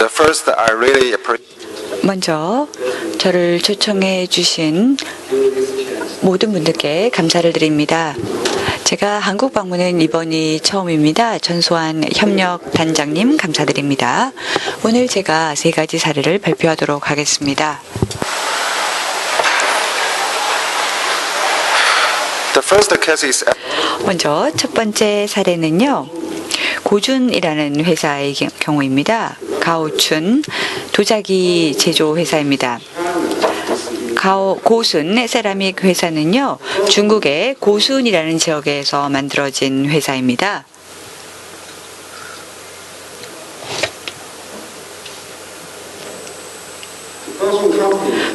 First, I really 먼저 저를 초청해 주신 모든 분들께 감사를 드립니다. 제가 한국 방문은 이번이 처음입니다. 전소환 협력단장님 감사드립니다. 오늘 제가 3가지 사례를 발표하도록 하겠습니다. The first case is 먼저 첫 번째 사례는요. 고준이라는 회사의 경우입니다. 가오춘 도자기 제조 회사입니다. 고순 세라믹 회사는요. 중국의 고순이라는 지역에서 만들어진 회사입니다.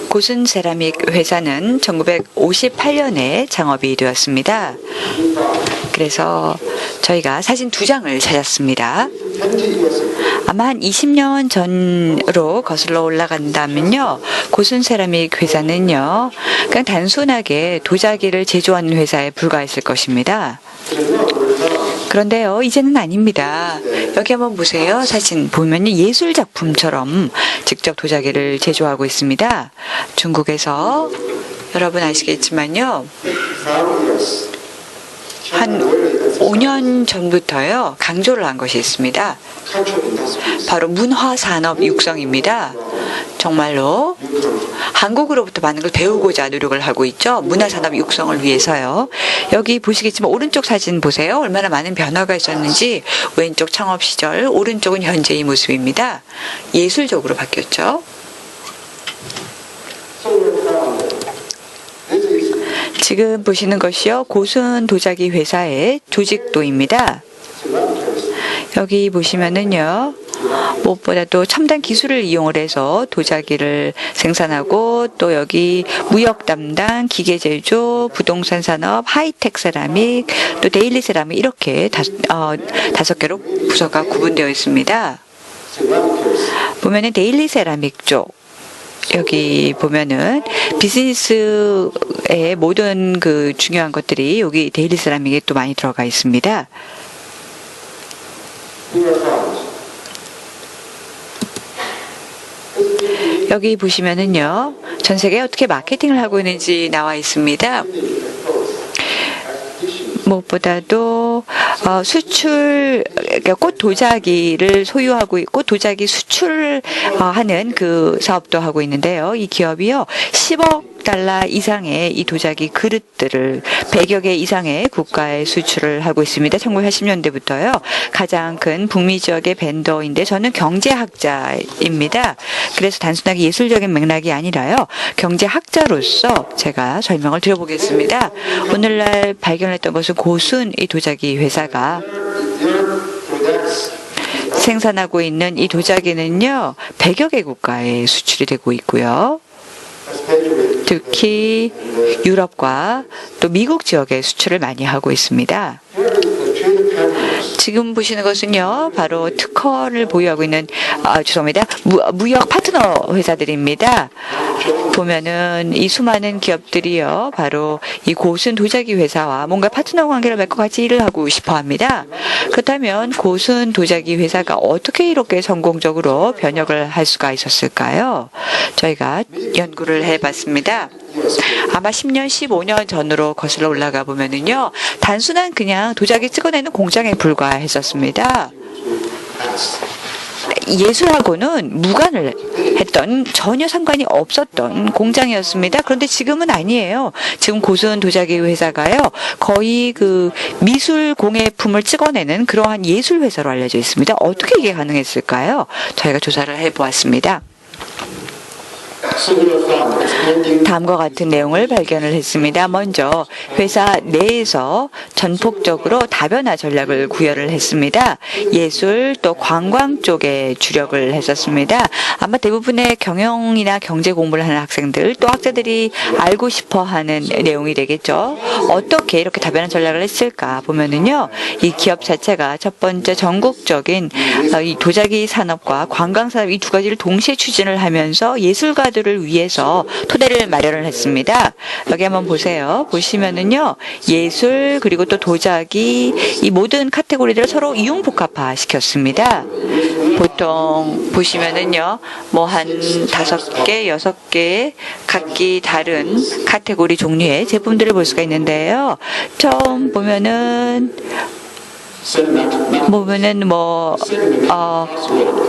고순 세라믹 회사는 1958년에 창업이 되었습니다. 그래서 저희가 사진 2장을 찾았습니다. 아마 한 20년 전으로 거슬러 올라간다면요. 고순 세라믹 회사는요. 그냥 단순하게 도자기를 제조하는 회사에 불과했을 것입니다. 그런데요, 이제는 아닙니다. 여기 한번 보세요. 사진 보면 예술 작품처럼 직접 도자기를 제조하고 있습니다. 중국에서 여러분 아시겠지만요. 한 5년 전부터요. 강조를 한 것이 있습니다. 바로 문화산업 육성입니다. 정말로 한국으로부터 많은 걸 배우고자 노력을 하고 있죠. 문화산업 육성을 위해서요. 여기 보시겠지만 오른쪽 사진 보세요. 얼마나 많은 변화가 있었는지. 왼쪽 창업 시절, 오른쪽은 현재의 모습입니다. 예술적으로 바뀌었죠. 지금 보시는 것이요. 고순 도자기 회사의 조직도입니다. 여기 보시면은요. 무엇보다도 첨단 기술을 이용을 해서 도자기를 생산하고 또 여기 무역 담당, 기계 제조, 부동산 산업, 하이텍 세라믹, 또 데일리 세라믹 이렇게 5개로 부서가 구분되어 있습니다. 보면은 데일리 세라믹 쪽 여기 보면은 비즈니스의 모든 그 중요한 것들이 여기 데일리 세라믹에 또 많이 들어가 있습니다. 여기 보시면은요, 전 세계에 어떻게 마케팅을 하고 있는지 나와 있습니다. 무엇보다도 수출, 꽃 도자기를 소유하고 꽃 도자기 수출하는 그 사업도 하고 있는데요. 이 기업이요, 10억 달러 이상의 이 도자기 그릇들을 100여 개 이상의 국가에 수출을 하고 있습니다. 1980년대부터요. 가장 큰 북미 지역의 벤더인데 저는 경제학자입니다. 그래서 단순하게 예술적인 맥락이 아니라요. 경제학자로서 제가 설명을 드려보겠습니다. 오늘날 발견했던 것은 고순 이 도자기 회사가 생산하고 있는 이 도자기는요. 100여 개 국가에 수출이 되고 있고요. 특히 유럽과 또 미국 지역에 수출을 많이 하고 있습니다. 지금 보시는 것은요, 바로 특허를 보유하고 있는, 죄송합니다. 무역 파트너 회사들입니다. 보면은 이 수많은 기업들이요, 바로 이 고순 도자기 회사와 뭔가 파트너 관계를 맺고 같이 일을 하고 싶어 합니다. 그렇다면 고순 도자기 회사가 어떻게 이렇게 성공적으로 변혁을 할 수가 있었을까요? 저희가 연구를 해봤습니다. 아마 10년, 15년 전으로 거슬러 올라가 보면은요, 단순한 그냥 도자기 찍어내는 공장에 불과했었습니다. 예술하고는 무관을 했던, 전혀 상관이 없었던 공장이었습니다. 그런데 지금은 아니에요. 지금 고순 도자기 회사가요, 거의 그 미술 공예품을 찍어내는 그러한 예술 회사로 알려져 있습니다. 어떻게 이게 가능했을까요? 저희가 조사를 해보았습니다. 다음과 같은 내용을 발견을 했습니다. 먼저 회사 내에서 전폭적으로 다변화 전략을 구현을 했습니다. 예술 또 관광 쪽에 주력을 했었습니다. 아마 대부분의 경영이나 경제 공부를 하는 학생들 또 학자들이 알고 싶어하는 내용이 되겠죠. 어떻게 이렇게 다변화 전략을 했을까 보면은요, 이 기업 자체가 첫 번째 전국적인 이 도자기 산업과 관광 산업 이 두 가지를 동시에 추진을 하면서 예술가들을 제작을 위해서 토대를 마련을 했습니다. 여기 한번 보세요. 보시면은요, 예술 그리고 또 도자기 이 모든 카테고리들을 서로 이용복합화 시켰습니다. 보통 보시면은요, 뭐 한 5개, 6개 각기 다른 카테고리 종류의 제품들을 볼 수가 있는데요. 처음 보면은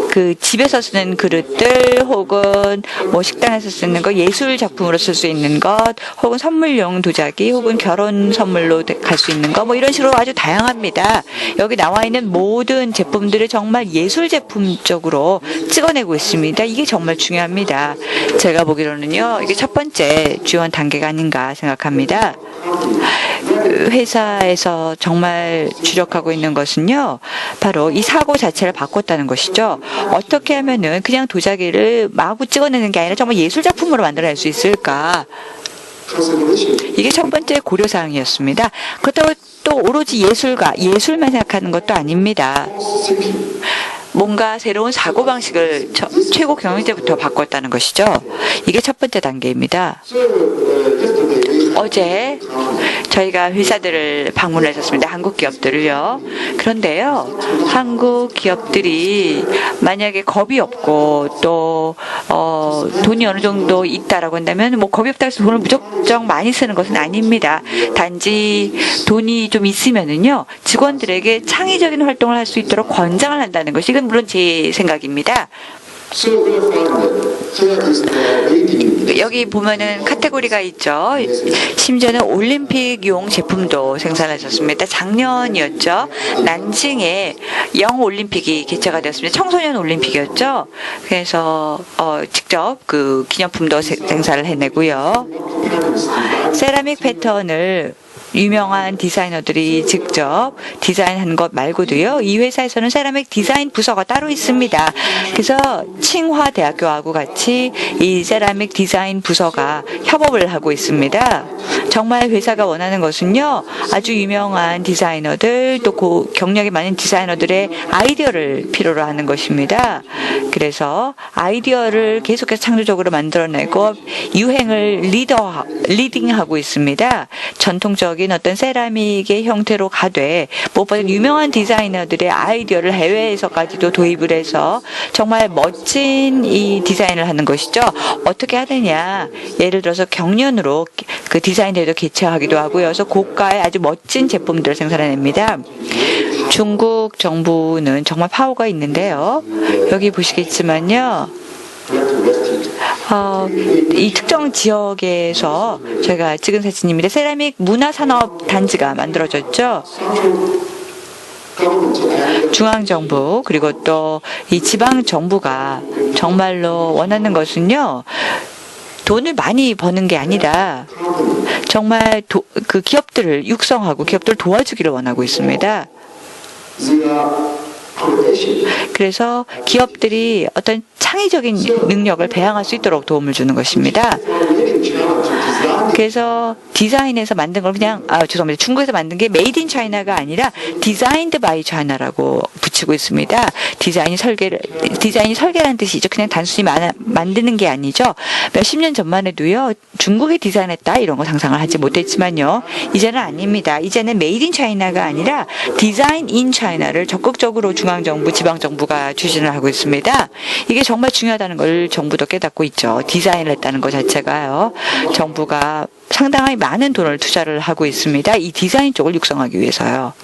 그 집에서 쓰는 그릇들 혹은 뭐 식당에서 쓰는 거 예술 작품으로 쓸 수 있는 것 혹은 선물용 도자기 혹은 결혼 선물로 갈 수 있는 거 뭐 이런 식으로 아주 다양합니다. 여기 나와 있는 모든 제품들을 정말 예술 제품적으로 찍어내고 있습니다. 이게 정말 중요합니다. 제가 보기로는요, 이게 첫 번째 지원 단계가 아닌가 생각합니다. 회사에서 정말 주력하고 있는 것은요, 바로 이 사고 자체를 바꿨다는 것이죠. 어떻게 하면은 그냥 도자기를 마구 찍어내는 게 아니라 정말 예술 작품으로 만들어낼 수 있을까? 이게 첫 번째 고려사항이었습니다. 그렇다고 또 오로지 예술만 생각하는 것도 아닙니다. 뭔가 새로운 사고방식을 최고 경영자부터 바꿨다는 것이죠. 이게 첫 번째 단계입니다. 어제 저희가 회사들을 방문을 했었습니다. 한국 기업들을요. 그런데요, 한국 기업들이 만약에 겁이 없고 또 돈이 어느 정도 있다라고 한다면 뭐 겁이 없다고 해서 돈을 무조건 많이 쓰는 것은 아닙니다. 단지 돈이 좀 있으면은요, 직원들에게 창의적인 활동을 할 수 있도록 권장을 한다는 것이, 이건 물론 제 생각입니다. 여기 보면은 카테고리가 있죠. 심지어는 올림픽용 제품도 생산하셨습니다. 작년이었죠. 난징에 영올림픽이 개최가 되었습니다. 청소년 올림픽이었죠. 그래서 직접 그 기념품도 생산을 해내고요. 세라믹 패턴을 유명한 디자이너들이 직접 디자인한 것 말고도요, 이 회사에서는 세라믹 디자인 부서가 따로 있습니다. 그래서 칭화대학교하고 같이 이 세라믹 디자인 부서가 협업을 하고 있습니다. 정말 회사가 원하는 것은요, 아주 유명한 디자이너들 또 경력이 많은 디자이너들의 아이디어를 필요로 하는 것입니다. 그래서 아이디어를 계속해서 창조적으로 만들어내고 유행을 리딩하고 있습니다. 전통적인 어떤 세라믹의 형태로 가되 무엇보다 유명한 디자이너들의 아이디어를 해외에서까지도 도입을 해서 정말 멋진 이 디자인을 하는 것이죠. 어떻게 하느냐, 예를 들어서 경연으로 그 디자인 대회도 개최하기도 하고요. 그래서 고가의 아주 멋진 제품들을 생산해냅니다. 중국 정부는 정말 파워가 있는데요. 여기 보시겠지만요, 이 특정 지역에서 저희가 찍은 사진입니다. 세라믹 문화산업 단지가 만들어졌죠. 중앙정부 그리고 또 이 지방정부가 정말로 원하는 것은요, 돈을 많이 버는 게 아니라 정말 그 기업들을 육성하고 기업들을 도와주기를 원하고 있습니다. 그래서 기업들이 어떤 창의적인 능력을 배양할 수 있도록 도움을 주는 것입니다. 그래서 디자인에서 만든 걸 그냥 죄송합니다. 중국에서 만든 게 메이드 인 차이나가 아니라 디자인드 바이 차이나라고 붙이고 있습니다. 디자인이 설계라는 뜻이죠. 그냥 단순히 만드는 게 아니죠. 몇십 년 전만 해도요, 중국이 디자인했다 이런 거 상상을 하지 못했지만요, 이제는 아닙니다. 이제는 메이드 인 차이나가 아니라 디자인 인 차이나를 적극적으로 중앙정부, 지방정부가 추진을 하고 있습니다. 이게 정말 중요하다는 걸 정부도 깨닫고 있죠. 디자인을 했다는 것 자체가요, 정부가 상당히 많은 돈을 투자를 하고 있습니다. 이 디자인 쪽을 육성하기 위해서요.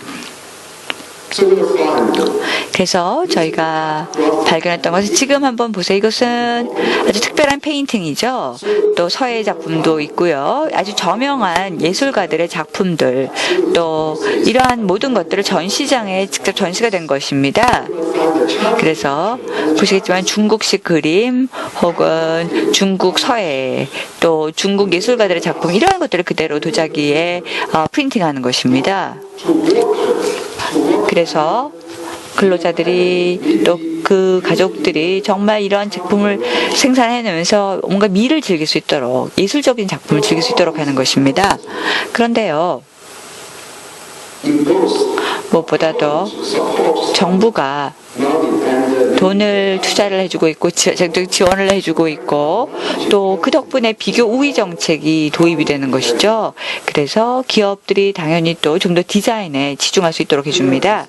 그래서 저희가 발견했던 것은, 지금 한번 보세요. 이것은 아주 특별한 페인팅이죠. 또 서예 작품도 있고요. 아주 저명한 예술가들의 작품들, 또 이러한 모든 것들을 전시장에 직접 전시가 된 것입니다. 그래서 보시겠지만 중국식 그림 혹은 중국 서예, 또 중국 예술가들의 작품, 이러한 것들을 그대로 도자기에 프린팅하는 것입니다. 그래서 근로자들이 또 그 가족들이 정말 이런 제품을 생산해내면서 뭔가 미를 즐길 수 있도록, 예술적인 작품을 즐길 수 있도록 하는 것입니다. 그런데요, 무엇보다도 정부가 돈을 투자를 해주고 있고 정책 지원을 해주고 있고 또 그 덕분에 비교 우위 정책이 도입이 되는 것이죠. 그래서 기업들이 당연히 또 좀 더 디자인에 집중할 수 있도록 해줍니다.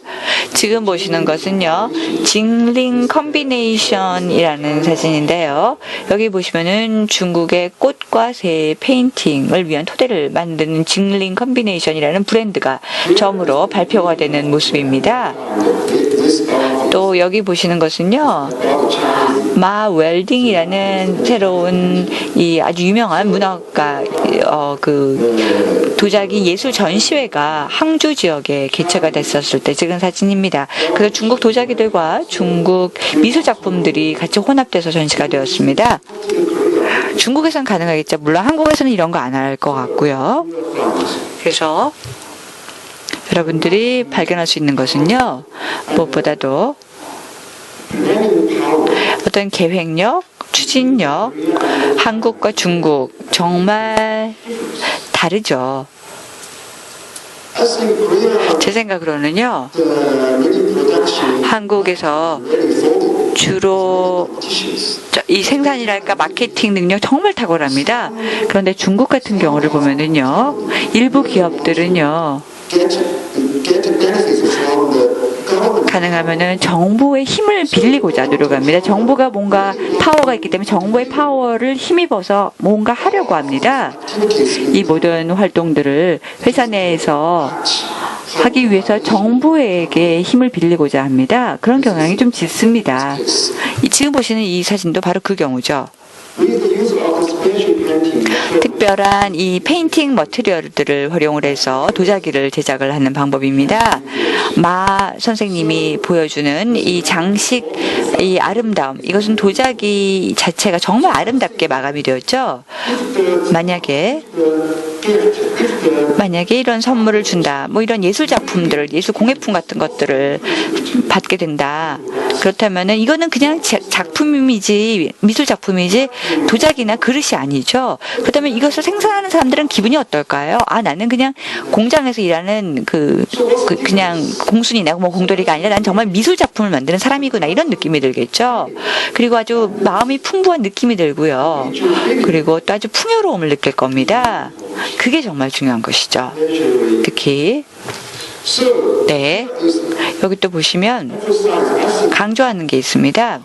지금 보시는 것은요, 징링 컴비네이션이라는 사진인데요. 여기 보시면은 중국의 꽃과 새 페인팅을 위한 토대를 만드는 징링 컴비네이션이라는 브랜드가 처음으로 발표가 되는 모습입니다. 또 여기 보시는 것은요, 마 웰딩이라는 새로운 이 아주 유명한 문학가 그 도자기 예술 전시회가 항주 지역에 개최가 됐었을 때 찍은 사진입니다. 그래서 중국 도자기들과 중국 미술 작품들이 같이 혼합돼서 전시가 되었습니다. 중국에선 가능하겠죠. 물론 한국에서는 이런 거 안 할 것 같고요. 그래서 여러분들이 발견할 수 있는 것은요, 무엇보다도 어떤 계획력, 추진력, 한국과 중국 정말 다르죠. 제 생각으로는요, 한국에서 주로 이 생산이랄까 마케팅 능력 정말 탁월합니다. 그런데 중국 같은 경우를 보면은요, 일부 기업들은요, 가능하면은 정부의 힘을 빌리고자 노력합니다. 정부가 뭔가 파워가 있기 때문에 정부의 파워를 힘입어서 뭔가 하려고 합니다. 이 모든 활동들을 회사 내에서 하기 위해서 정부에게 힘을 빌리고자 합니다. 그런 경향이 좀 짙습니다. 지금 보시는 이 사진도 바로 그 경우죠. 특별한 이 페인팅 머티리얼들을 활용을 해서 도자기를 제작을 하는 방법입니다. 마 선생님이 보여주는 이 장식, 이 아름다움, 이것은 도자기 자체가 정말 아름답게 마감이 되었죠. 만약에 이런 선물을 준다, 뭐 이런 예술 작품들을, 예술 공예품 같은 것들을 받게 된다. 그렇다면은 이거는 그냥 작품이지, 미술 작품이지 도자기나 그릇이 아니죠. 그렇다면 이것을 생산하는 사람들은 기분이 어떨까요? 아, 나는 그냥 공장에서 일하는 그냥 공순이나 뭐 공돌이가 아니라 난 정말 미술 작품을 만드는 사람이구나, 이런 느낌이 들겠죠. 그리고 아주 마음이 풍부한 느낌이 들고요. 그리고 또 아주 풍요로움을 느낄 겁니다. 그게 정말 중요한 것이죠. 특히 네, 여기 또 보시면 강조하는 게 있습니다.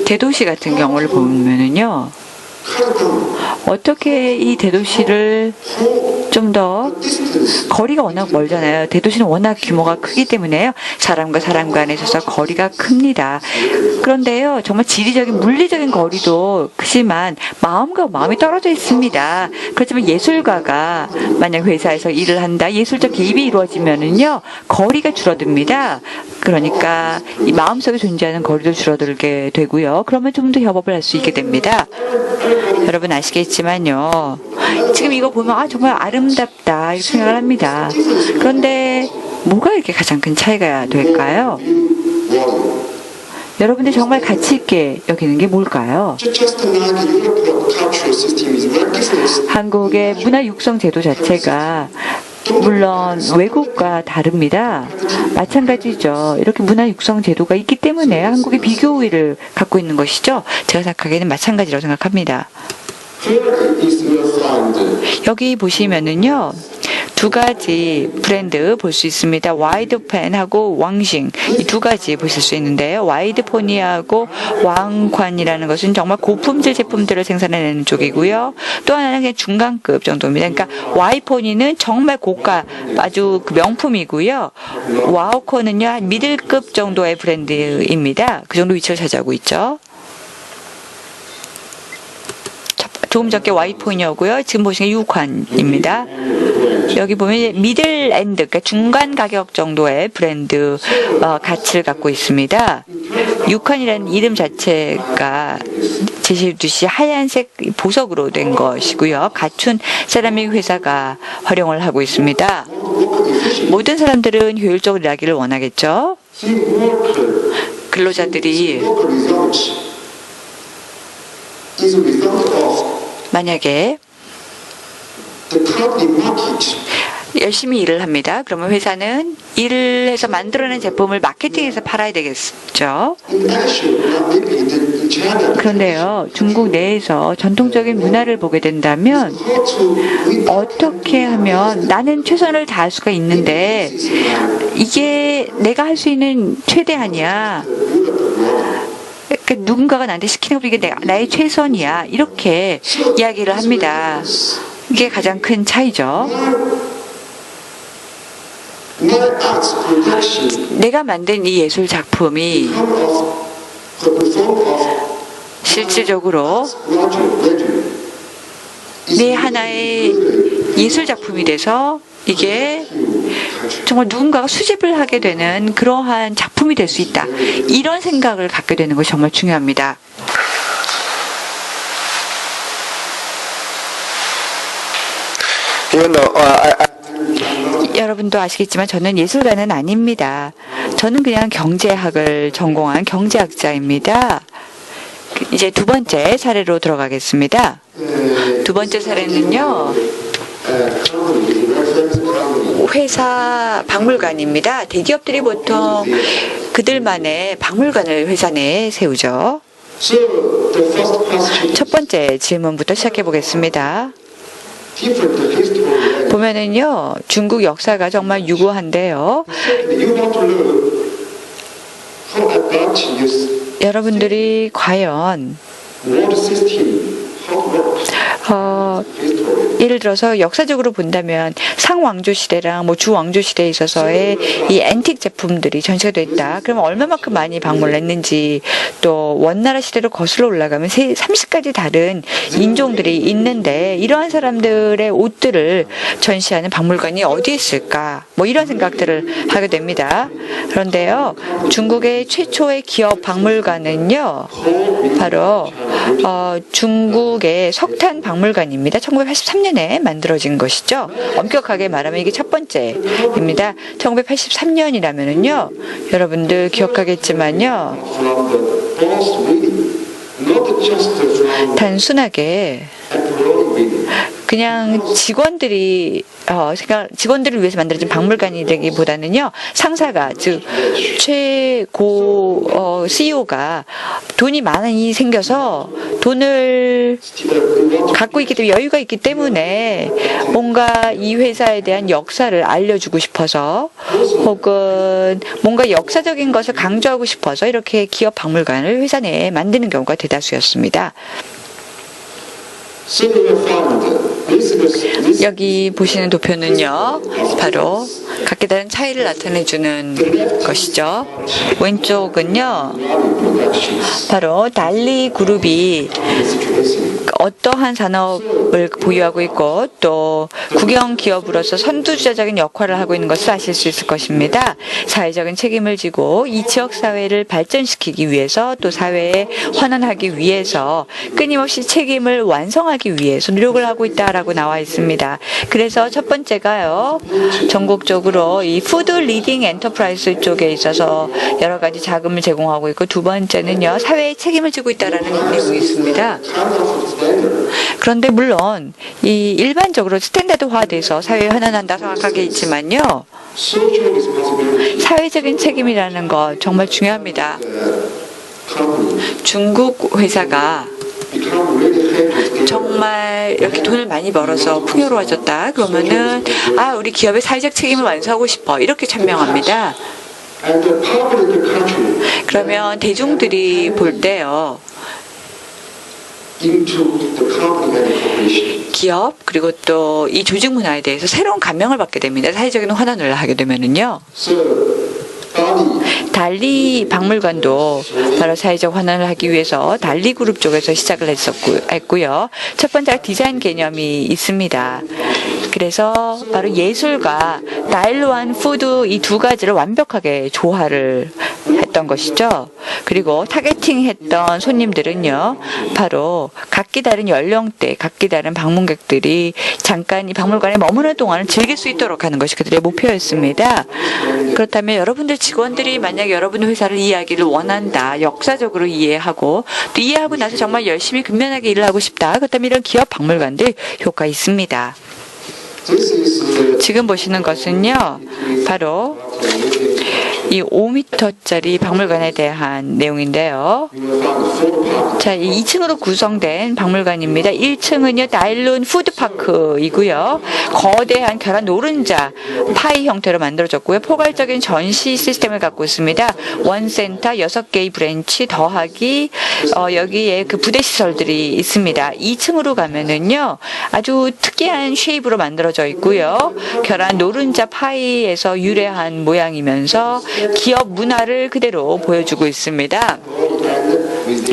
대도시 같은 경우를 보면은요, 어떻게 이 대도시를 좀 더, 거리가 워낙 멀잖아요. 대도시는 워낙 규모가 크기 때문에요. 사람과 사람 간에 있어서 거리가 큽니다. 그런데요, 정말 지리적인, 물리적인 거리도 크지만 마음과 마음이 떨어져 있습니다. 그렇지만 예술가가 만약 회사에서 일을 한다, 예술적 개입이 이루어지면은요, 거리가 줄어듭니다. 그러니까 이 마음속에 존재하는 거리도 줄어들게 되고요. 그러면 좀 더 협업을 할 수 있게 됩니다. 여러분 아시겠지만요, 지금 이거 보면 아, 정말 아름답다 이렇게 생각을 합니다. 그런데 뭐가 이렇게 가장 큰 차이가 될까요? 여러분들 정말 가치 있게 여기는 게 뭘까요? 한국의 문화 육성 제도 자체가 물론 외국과 다릅니다. 마찬가지죠. 이렇게 문화 육성 제도가 있기 때문에 한국이 비교 우위를 갖고 있는 것이죠. 제가 생각하기에는 마찬가지라고 생각합니다. 여기 보시면은요, 두 가지 브랜드 볼 수 있습니다. 와이드펜하고 왕싱, 이 두 가지 보실 수 있는데요. 와이드포니하고 왕관이라는 것은 정말 고품질 제품들을 생산해내는 쪽이고요. 또 하나는 그냥 중간급 정도입니다. 그러니까 와이포니는 정말 고가, 아주 명품이고요. 와우코는요, 한 미들급 정도의 브랜드입니다. 그 정도 위치를 차지하고 있죠. 조금 전에 와이포니어고요. 지금 보시는 게 유관입니다. 여기 보면 미들 엔드, 그러니까 중간 가격 정도의 브랜드 가치를 갖고 있습니다. 유칸이라는 이름 자체가 제시듯이 하얀색 보석으로 된 것이고요. 갖춘 세라믹 회사가 활용을 하고 있습니다. 모든 사람들은 효율적으로 일하기를 원하겠죠. 근로자들이 만약에 열심히 일을 합니다. 그러면 회사는 일을 해서 만들어낸 제품을 마케팅해서 팔아야 되겠죠. 그런데요, 중국 내에서 전통적인 문화를 보게 된다면 어떻게 하면 나는 최선을 다할 수가 있는데 이게 내가 할 수 있는 최대한이야. 그러니까 누군가가 나한테 시키는 거 이게 나의 최선이야. 이렇게 이야기를 합니다. 이게 가장 큰 차이죠. 내가 만든 이 예술 작품이 실질적으로 내 하나의 예술 작품이 돼서 이게 정말 누군가가 수집을 하게 되는 그러한 작품이 될 수 있다. 이런 생각을 갖게 되는 것이 정말 중요합니다. You know, 여러분도 아시겠지만 저는 예술가는 아닙니다. 저는 그냥 경제학을 전공한 경제학자입니다. 이제 두 번째 사례로 들어가겠습니다. 두 번째 사례는요, 회사 박물관입니다. 대기업들이 보통 그들만의 박물관을 회사 내에 세우죠. 첫 번째 질문부터 시작해 보겠습니다. 보면은요, 중국 역사가 정말 유구한데요. 여러분들이 과연 예를 들어서 역사적으로 본다면 상왕조 시대랑 주왕조 시대에 있어서의 이 앤틱 제품들이 전시가 됐다. 그러면 얼마만큼 많이 방문을 했는지, 또 원나라 시대로 거슬러 올라가면 30가지 다른 인종들이 있는데 이러한 사람들의 옷들을 전시하는 박물관이 어디에 있을까? 이런 생각들을 하게 됩니다. 그런데요, 중국의 최초의 기업 박물관은요, 바로 중국의 석탄 박물관입니다. 1983년에 만들어진 것이죠. 엄격하게 말하면 이게 첫 번째입니다. 1983년이라면은요, 여러분들 기억하겠지만요, 단순하게 그냥 직원들을 위해서 만들어진 박물관이 되기보다는요, 상사가, 즉 최고 CEO가 돈이 많이 생겨서 돈을 갖고 있기 때문에, 여유가 있기 때문에 뭔가 이 회사에 대한 역사를 알려주고 싶어서, 혹은 뭔가 역사적인 것을 강조하고 싶어서 이렇게 기업 박물관을 회사 내에 만드는 경우가 대다수였습니다. 여기 보시는 도표는요, 바로 각기 다른 차이를 나타내주는 것이죠. 왼쪽은요, 바로 달리 그룹이 어떠한 산업을 보유하고 있고 또 국영 기업으로서 선두주자적인 역할을 하고 있는 것을 아실 수 있을 것입니다. 사회적인 책임을 지고 이 지역 사회를 발전시키기 위해서, 또 사회에 환원하기 위해서 끊임없이 책임을 완성하기 위해서 노력을 하고 있다라고 나와 있습니다. 그래서 첫 번째가요, 전국적으로 이 푸드 리딩 엔터프라이즈 쪽에 있어서 여러 가지 자금을 제공하고 있고, 두 번째는요, 사회에 책임을 지고 있다라는 내용이 있습니다. 그런데 물론 이 일반적으로 스탠다드화돼서 사회에 환원한다 생각하게 있지만요, 사회적인 책임이라는 거 정말 중요합니다. 중국 회사가 정말 이렇게 돈을 많이 벌어서 풍요로워졌다 그러면은, 우리 기업의 사회적 책임을 완수하고 싶어, 이렇게 천명합니다. 그러면 대중들이 볼 때요, 기업 그리고 또 이 조직 문화에 대해서 새로운 감명을 받게 됩니다. 사회적인 환원을 하게 되면은요. 달리 박물관도 바로 사회적 환원을 하기 위해서 달리 그룹 쪽에서 시작을 했고요. 첫 번째가 디자인 개념이 있습니다. 그래서 바로 예술과 다일로한 푸드, 이 두 가지를 완벽하게 조화를 했던 것이죠. 그리고 타겟팅했던 손님들은요, 바로 각기 다른 연령대, 각기 다른 방문객들이 잠깐 이 박물관에 머무는 동안을 즐길 수 있도록 하는 것이 그들의 목표였습니다. 그렇다면 여러분들 직원들이 만약 여러분의 회사를 이해하기를 원한다, 역사적으로 이해하고 또 이해하고 나서 정말 열심히 근면하게 일을 하고 싶다, 그렇다면 이런 기업 박물관들 효과 있습니다. 지금 보시는 것은요, 바로 이 5m짜리 박물관에 대한 내용인데요. 자, 이 2층으로 구성된 박물관입니다. 1층은요, 나일론 푸드파크이고요. 거대한 계란 노른자 파이 형태로 만들어졌고요. 포괄적인 전시 시스템을 갖고 있습니다. 원센터 6개의 브랜치 더하기 여기에 그 부대 시설들이 있습니다. 2층으로 가면은요, 아주 특이한 쉐입으로 만들어져 있고요. 계란 노른자 파이에서 유래한 모양이면서 기업 문화를 그대로 보여주고 있습니다.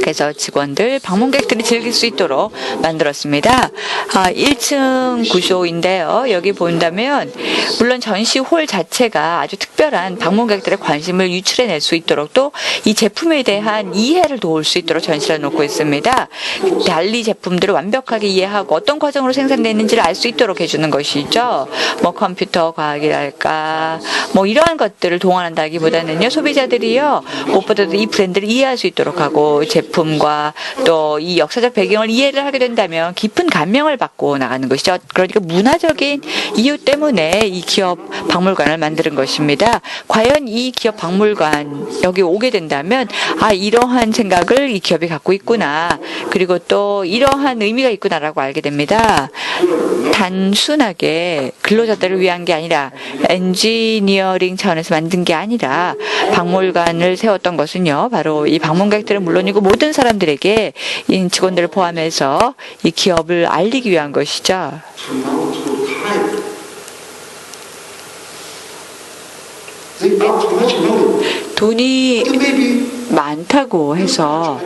그래서 직원들, 방문객들이 즐길 수 있도록 만들었습니다. 1층 구조인데요. 여기 본다면 물론 전시홀 자체가 아주 특별한 방문객들의 관심을 유출해낼 수 있도록 또 이 제품에 대한 이해를 도울 수 있도록 전시를 놓고 있습니다. 달리 제품들을 완벽하게 이해하고 어떤 과정으로 생산되는지를 알 수 있도록 해주는 것이죠. 뭐 컴퓨터 과학이랄까 뭐 이러한 것들을 동원한다기보다는요, 소비자들이요 무엇보다도 이 브랜드를 이해할 수 있도록 하고 제품과 또 이 역사적 배경을 이해를 하게 된다면 깊은 감명을 받고 나가는 것이죠. 그러니까 문화적인 이유 때문에 이 기업 박물관을 만드는 것입니다. 과연 이 기업 박물관 여기 오게 된다면 이러한 생각을 이 기업이 갖고 있구나, 그리고 또 이러한 의미가 있구나라고 알게 됩니다. 단순하게 근로자들을 위한 게 아니라 엔지니어링 차원에서 만든 게 아니라 박물관을 세웠던 것은요, 바로 이 방문객들은 물론이고 모든 사람들에게 이 직원들을 포함해서 이 기업을 알리기 위한 것이죠. 돈이 많다고 해서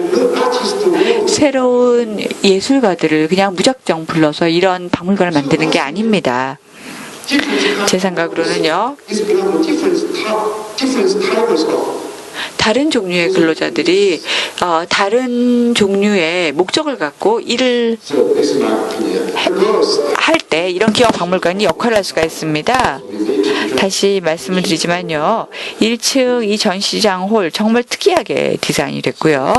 새로운 예술가들을 그냥 무작정 불러서 이런 박물관을 만드는 게 아닙니다. 제 생각으로는요, 다른 종류의 근로자들이 다른 종류의 목적을 갖고 일을 할 때 이런 기업 박물관이 역할을 할 수가 있습니다. 다시 말씀을 드리지만요, 1층 이 전시장 홀 정말 특이하게 디자인이 됐고요.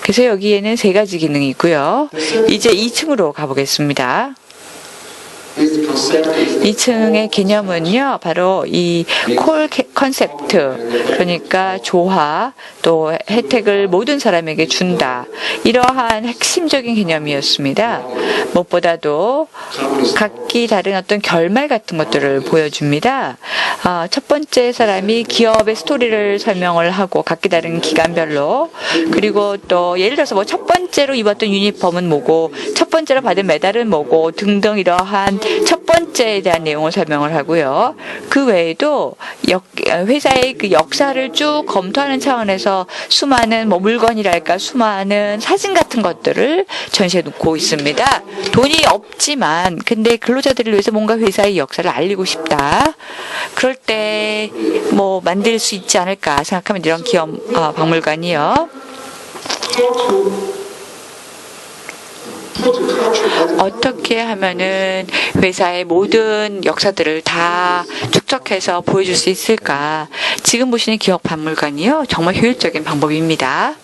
그래서 여기에는 3가지 기능이 있고요. 이제 2층으로 가보겠습니다. 2층의 개념은요, 바로 이 콜 컨셉트, 그러니까 조화, 또 혜택을 모든 사람에게 준다, 이러한 핵심적인 개념이었습니다. 무엇보다도 각기 다른 어떤 결말 같은 것들을 보여줍니다. 첫 번째 사람이 기업의 스토리를 설명을 하고 각기 다른 기간별로, 그리고 또 예를 들어서 뭐 첫 번째로 입었던 유니폼은 뭐고 첫 번째로 받은 메달은 뭐고 등등 이러한 첫 번째에 대한 내용을 설명을 하고요. 그 외에도 회사의 그 역사를 쭉 검토하는 차원에서 수많은 뭐 물건이랄까 수많은 사진 같은 것들을 전시해 놓고 있습니다. 돈이 없지만 근데 근로자들을 위해서 뭔가 회사의 역사를 알리고 싶다, 그럴 때 뭐 만들 수 있지 않을까 생각하면 이런 기업 박물관이요, 어떻게 하면은 회사의 모든 역사들을 다 축적해서 보여줄 수 있을까. 지금 보시는 기업 박물관이요, 정말 효율적인 방법입니다.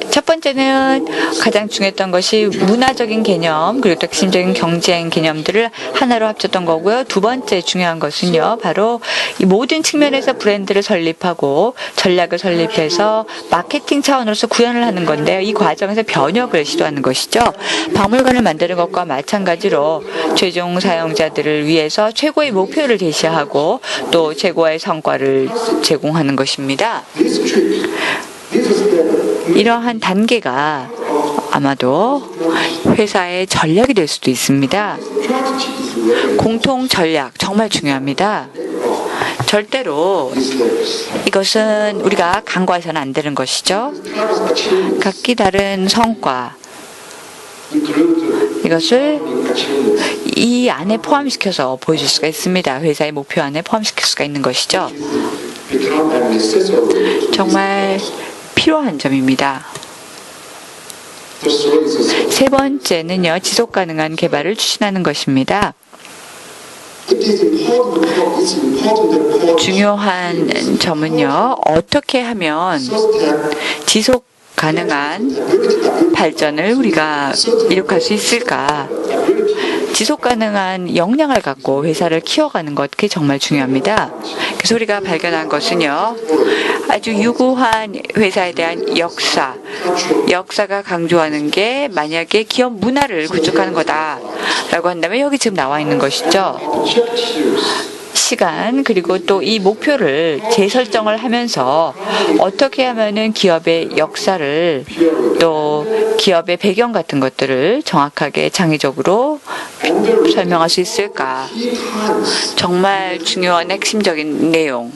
첫 번째는 가장 중요했던 것이 문화적인 개념, 그리고 또 핵심적인 경쟁 개념들을 하나로 합쳤던 거고요. 두 번째 중요한 것은요, 바로 이 모든 측면에서 브랜드를 설립하고 전략을 설립해서 마케팅 차원으로서 구현을 하는 건데요. 이 과정에서 변혁을 시도하는 것이죠. 박물관을 만드는 것과 마찬가지로 최종 사용자들을 위해서 최고의 목표를 제시하고 또 최고의 성과를 제공하는 것입니다. 이러한 단계가 아마도 회사의 전략이 될 수도 있습니다. 공통 전략 정말 중요합니다. 절대로 이것은 우리가 간과해서는 안 되는 것이죠. 각기 다른 성과, 이것을 이 안에 포함시켜서 보여줄 수가 있습니다. 회사의 목표 안에 포함시킬 수가 있는 것이죠. 정말 필요한 점입니다. 세 번째는요, 지속 가능한 개발을 추진하는 것입니다. 중요한 점은요, 어떻게 하면 지속 가능한 발전을 우리가 이룩할 수 있을까? 지속 가능한 역량을 갖고 회사를 키워가는 것, 그게 정말 중요합니다. 그래서 우리가 발견한 것은요, 아주 유구한 회사에 대한 역사가 강조하는 게 만약에 기업 문화를 구축하는 거다라고 한다면 여기 지금 나와 있는 것이죠. 시간 그리고 또 이 목표를 재설정을 하면서 어떻게 하면은 기업의 역사를 또 기업의 배경 같은 것들을 정확하게 창의적으로 설명할 수 있을까? 정말 중요한 핵심적인 내용,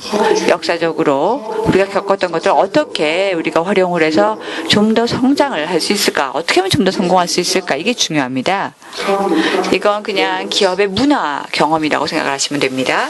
역사적으로 우리가 겪었던 것들을 어떻게 우리가 활용을 해서 좀 더 성장을 할 수 있을까? 어떻게 하면 좀 더 성공할 수 있을까? 이게 중요합니다. 이건 그냥 기업의 문화 경험이라고 생각을 하시면 됩니다.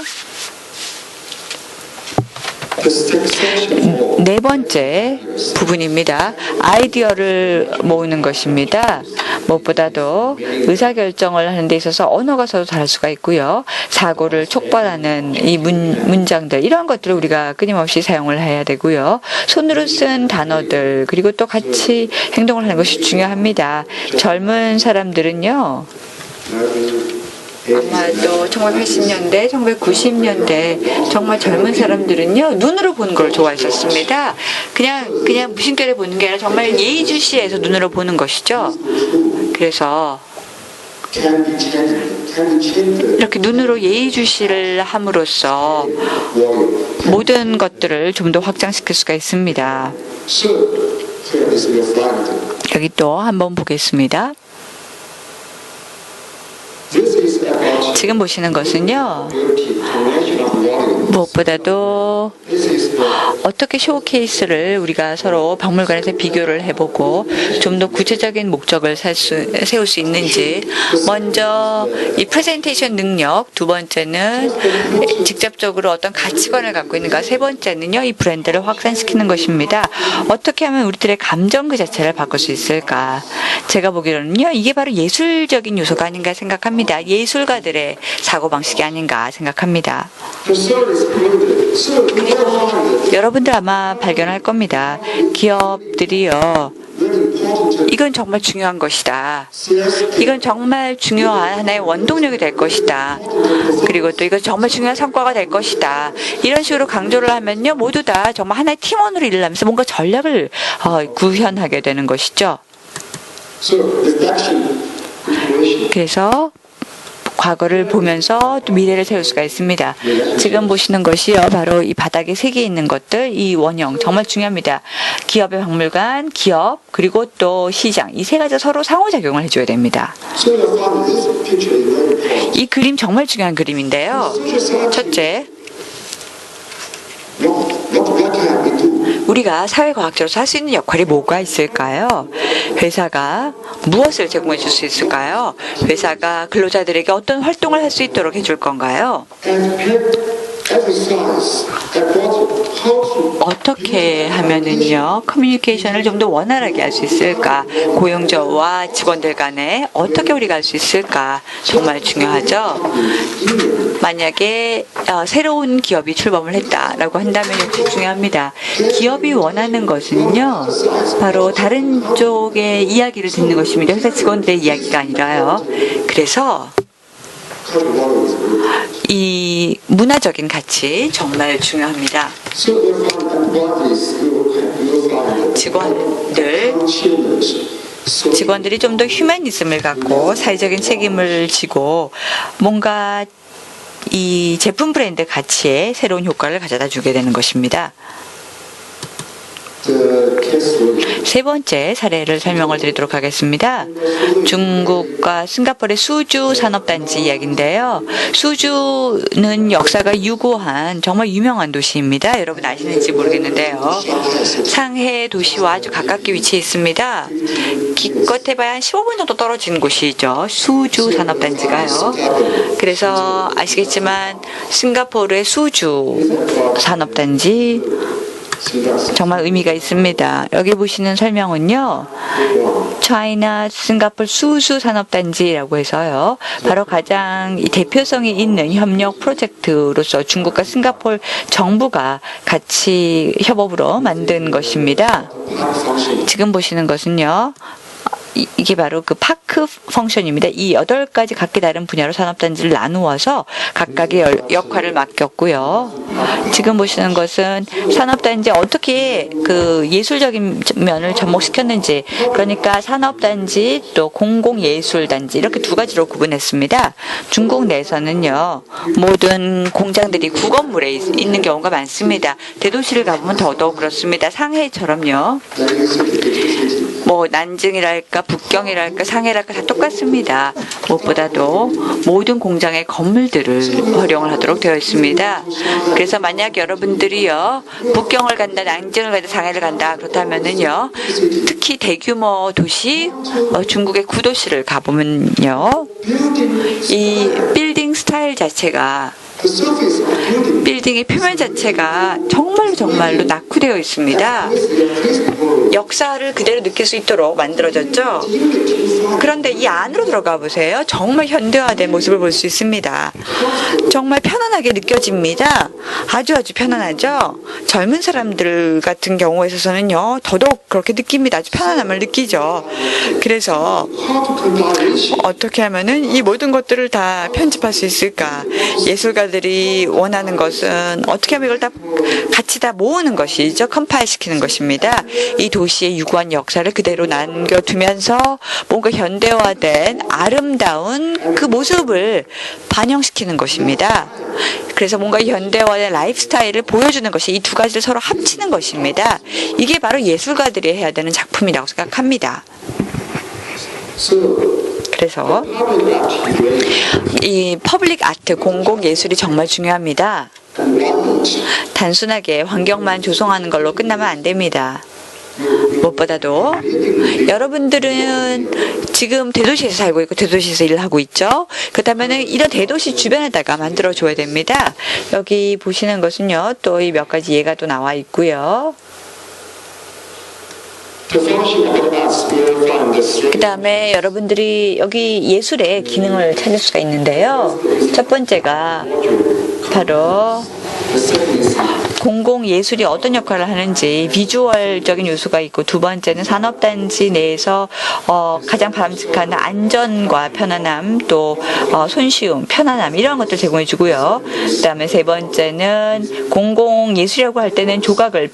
네 번째 부분입니다. 아이디어를 모으는 것입니다. 무엇보다도 의사결정을 하는 데 있어서 언어가 서로 다를 수가 있고요. 사고를 촉발하는 이 문장들, 이런 것들을 우리가 끊임없이 사용을 해야 되고요. 손으로 쓴 단어들, 그리고 또 같이 행동을 하는 것이 중요합니다. 젊은 사람들은요, 아마도 1980년대, 1990년대 정말 젊은 사람들은요, 눈으로 보는 걸 좋아했었습니다. 그냥 무심결에 보는 게 아니라 정말 예의주시해서 눈으로 보는 것이죠. 그래서 이렇게 눈으로 예의주시를 함으로써 모든 것들을 좀 더 확장시킬 수가 있습니다. 여기 또 한번 보겠습니다. 지금 보시는 것은요, 무엇보다도 어떻게 쇼케이스를 우리가 서로 박물관에서 비교를 해보고 좀 더 구체적인 목적을 세울 수 있는지, 먼저 이 프레젠테이션 능력, 두 번째는 직접적으로 어떤 가치관을 갖고 있는가, 세 번째는요, 이 브랜드를 확산시키는 것입니다. 어떻게 하면 우리들의 감정 그 자체를 바꿀 수 있을까? 제가 보기로는요, 이게 바로 예술적인 요소가 아닌가 생각합니다. 예술가들의 사고방식이 아닌가 생각합니다. 그리고 여러분들 아마 발견할 겁니다. 기업들이요, 이건 정말 중요한 것이다. 이건 정말 중요한 하나의 원동력이 될 것이다. 그리고 또 이건 정말 중요한 성과가 될 것이다. 이런 식으로 강조를 하면요, 모두 다 정말 하나의 팀원으로 일을 하면서 뭔가 전략을 구현하게 되는 것이죠. 그래서 과거를 보면서 또 미래를 세울 수가 있습니다. 지금 보시는 것이요, 바로 이 바닥에 세 개 있는 것들, 이 원형 정말 중요합니다. 기업의 박물관, 기업, 그리고 또 시장, 이 세 가지가 서로 상호작용을 해줘야 됩니다. 이 그림 정말 중요한 그림인데요. 첫째, 우리가 사회과학자로서 할 수 있는 역할이 뭐가 있을까요? 회사가 무엇을 제공해 줄 수 있을까요? 회사가 근로자들에게 어떤 활동을 할 수 있도록 해줄 건가요? 어떻게 하면은요, 커뮤니케이션을 좀 더 원활하게 할 수 있을까? 고용주와 직원들 간에 어떻게 우리가 할 수 있을까? 정말 중요하죠. 만약에 새로운 기업이 출범을 했다라고 한다면 역시 중요합니다. 기업이 원하는 것은요, 바로 다른 쪽의 이야기를 듣는 것입니다. 회사 직원들의 이야기가 아니라요. 그래서 이 문화적인 가치 정말 중요합니다. 직원들이 좀 더 휴머니즘을 갖고 사회적인 책임을 지고 뭔가 이 제품 브랜드 가치에 새로운 효과를 가져다 주게 되는 것입니다. 세 번째 사례를 설명을 드리도록 하겠습니다. 중국과 싱가포르의 수주 산업단지 이야기인데요. 수주는 역사가 유구한 정말 유명한 도시입니다. 여러분 아시는지 모르겠는데요. 상해 도시와 아주 가깝게 위치해 있습니다. 기껏 해봐야 한 15분 정도 떨어진 곳이죠. 수주 산업단지가요. 그래서 아시겠지만 싱가포르의 수주 산업단지 정말 의미가 있습니다. 여기 보시는 설명은요, 차이나 싱가포르 수수 산업단지라고 해서요. 바로 가장 이 대표성이 있는 협력 프로젝트로서 중국과 싱가포르 정부가 같이 협업으로 만든 것입니다. 지금 보시는 것은요. 이게 바로 그 파크 펑션입니다. 이 8가지 각기 다른 분야로 산업단지를 나누어서 각각의 역할을 맡겼고요. 지금 보시는 것은 산업단지 어떻게 그 예술적인 면을 접목시켰는지, 그러니까 산업단지 또 공공예술단지 이렇게 두 가지로 구분했습니다. 중국 내에서는요, 모든 공장들이 구건물에 있는 경우가 많습니다. 대도시를 가보면 더더욱 그렇습니다. 상해처럼요. 뭐 난징이랄까 북경이랄까 상해랄까 다 똑같습니다. 무엇보다도 모든 공장의 건물들을 활용을 하도록 되어 있습니다. 그래서 만약 여러분들이요 북경을 간다, 난징을 간다, 상해를 간다 그렇다면은요 특히 대규모 도시 중국의 구도시를 가보면요 이 빌딩 스타일 자체가 빌딩의 표면 자체가 정말로 낙후되어 있습니다. 역사를 그대로 느낄 수 있도록 만들어졌죠. 그런데 이 안으로 들어가 보세요. 정말 현대화된 모습을 볼 수 있습니다. 정말 편안하게 느껴집니다. 아주 편안하죠. 젊은 사람들 같은 경우에 있어서는요 더더욱 그렇게 느낍니다. 아주 편안함을 느끼죠. 그래서 어떻게 하면은 이 모든 것들을 다 편집할 수 있을까? 예술가들이 원하는 것은 어떻게 하면 이걸 다 같이 다 모으는 것이죠. 컴파일 시키는 것입니다. 이 도시의 유구한 역사를 그대로 남겨두면서 뭔가 현대화된 아름다운 그 모습을 반영시키는 것입니다. 그래서 뭔가 현대화된 라이프 스타일을 보여주는 것이 이 두 가지를 서로 합치는 것입니다. 이게 바로 예술가들이 해야 되는 작품이라고 생각합니다. 그래서 이 퍼블릭 아트, 공공 예술이 정말 중요합니다. 단순하게 환경만 조성하는 걸로 끝나면 안 됩니다. 무엇보다도 여러분들은 지금 대도시에서 살고 있고 대도시에서 일을 하고 있죠. 그렇다면 이런 대도시 주변에다가 만들어줘야 됩니다. 여기 보시는 것은요. 또 이 몇 가지 예가 또 나와 있고요. 그 다음에 여러분들이 여기 예술의 기능을 찾을 수가 있는데요. 첫 번째가 바로 공공예술이 어떤 역할을 하는지 비주얼적인 요소가 있고, 두 번째는 산업단지 내에서 가장 바람직한 안전과 편안함, 또 손쉬움, 편안함 이런 것들 제공해 주고요. 그 다음에 세 번째는 공공예술이라고 할 때는 조각을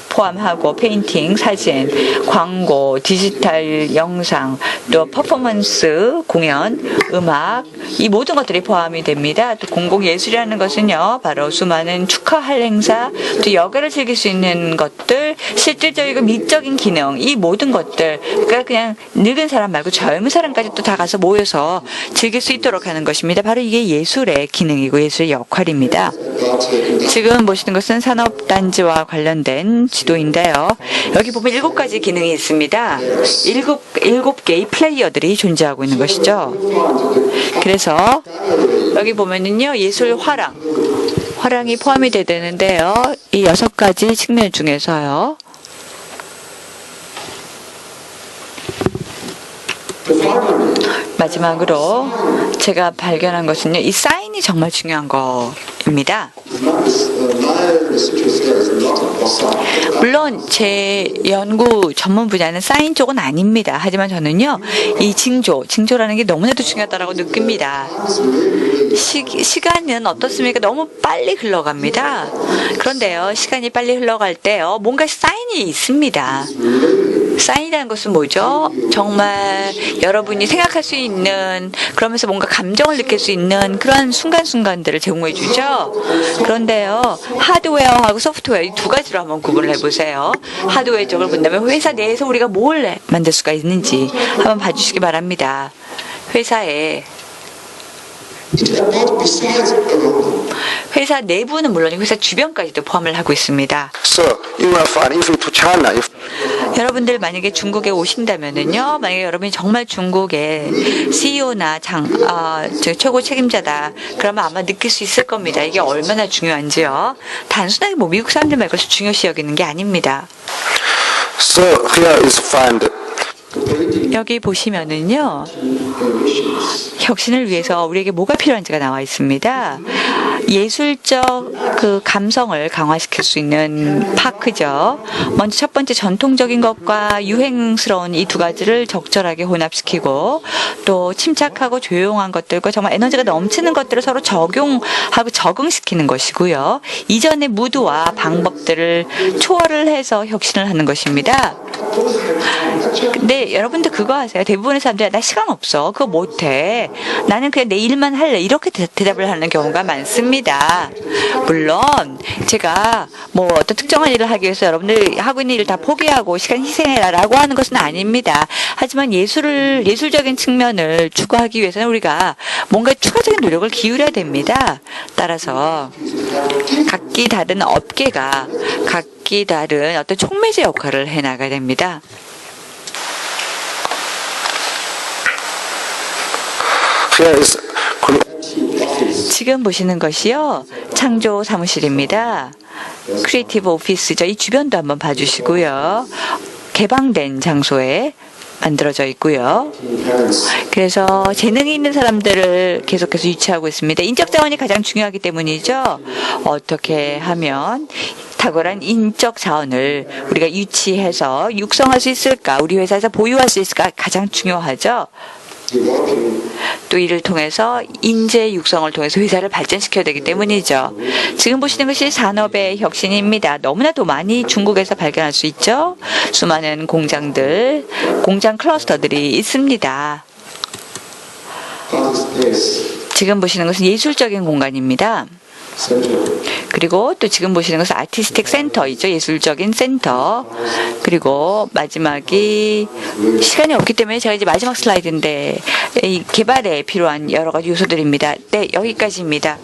포함하고 페인팅, 사진, 광고, 디지털 영상, 또 퍼포먼스, 공연, 음악 이 모든 것들이 포함이 됩니다. 또 공공예술이라는 것은요 바로 수많은 축하할 행사, 또 여가를 즐길 수 있는 것들, 실질적이고 미적인 기능, 이 모든 것들, 그러니까 그냥 늙은 사람 말고 젊은 사람까지 또 다 가서 모여서 즐길 수 있도록 하는 것입니다. 바로 이게 예술의 기능이고 예술의 역할입니다. 지금 보시는 것은 산업단지와 관련된 지도인데요. 여기 보면 7가지 기능이 있습니다. 7개의 플레이어들이 존재하고 있는 것이죠. 그래서 여기 보면은요 예술 화랑이 포함이 되는데요. 이 6가지 측면 중에서요. 마지막으로 제가 발견한 것은요. 이 사인이 정말 중요한 거입니다. 물론 제 연구 전문 분야는 사인 쪽은 아닙니다. 하지만 저는요. 이 징조라는 게 너무나도 중요하다고 느낍니다. 시간은 어떻습니까? 너무 빨리 흘러갑니다. 그런데요. 시간이 빨리 흘러갈 때요. 뭔가 사인이 있습니다. 사인이라는 것은 뭐죠? 정말 여러분이 생각할 수 있는, 그러면서 뭔가 감정을 느낄 수 있는 그런 순간순간들을 제공해 주죠. 그런데요, 하드웨어하고 소프트웨어 이 두 가지로 한번 구분을 해보세요. 하드웨어 쪽을 본다면 회사 내에서 우리가 뭘 만들 수가 있는지 한번 봐주시기 바랍니다. 회사 내부는 물론이고 회사 주변까지도 포함을 하고 있습니다. So you will find if you to China, if 여러분들 만약에 중국에 오신다면은요, 만약에 여러분이 정말 중국의 CEO나 최고 책임자다, 그러면 아마 느낄 수 있을 겁니다. 이게 얼마나 중요한지요. 단순하게 뭐 미국 사람들 말고 중요시 여기는 게 아닙니다. so here is find 여기 보시면은요, 혁신을 위해서 우리에게 뭐가 필요한지가 나와 있습니다. 예술적 그 감성을 강화시킬 수 있는 파크죠. 먼저 첫 번째 전통적인 것과 유행스러운 이 두 가지를 적절하게 혼합시키고 또 침착하고 조용한 것들과 정말 에너지가 넘치는 것들을 서로 적용하고 적응시키는 것이고요. 이전의 무드와 방법들을 초월을 해서 혁신을 하는 것입니다. 근데 여러분들 그거 아세요? 대부분의 사람들이 나 시간 없어. 그거 못해. 나는 그냥 내 일만 할래. 이렇게 대답을 하는 경우가 많습니다. 물론 제가 뭐 어떤 특정한 일을 하기 위해서 여러분들이 하고 있는 일을 다 포기하고 시간 희생해라라고 하는 것은 아닙니다. 하지만 예술적인 측면을 추구하기 위해서는 우리가 뭔가 추가적인 노력을 기울여야 됩니다. 따라서 각기 다른 업계가 각기 다른 어떤 촉매제 역할을 해나가야 됩니다. 지금 보시는 것이요, 창조 사무실입니다. 크리에이티브 오피스죠. 이 주변도 한번 봐주시고요. 개방된 장소에 만들어져 있고요. 그래서 재능이 있는 사람들을 계속해서 유치하고 있습니다. 인적 자원이 가장 중요하기 때문이죠. 어떻게 하면 탁월한 인적 자원을 우리가 유치해서 육성할 수 있을까? 우리 회사에서 보유할 수 있을까? 가장 중요하죠. 또 이를 통해서 인재 육성을 통해서 회사를 발전시켜야 되기 때문이죠. 지금 보시는 것이 산업의 혁신입니다. 너무나도 많이 중국에서 발견할 수 있죠. 수많은 공장들, 공장 클러스터들이 있습니다. 지금 보시는 것은 예술적인 공간입니다. 그리고 또 지금 보시는 것은 아티스틱 센터이죠. 예술적인 센터. 그리고 마지막이 시간이 없기 때문에 제가 이제 마지막 슬라이드인데 이 개발에 필요한 여러 가지 요소들입니다. 네, 여기까지입니다.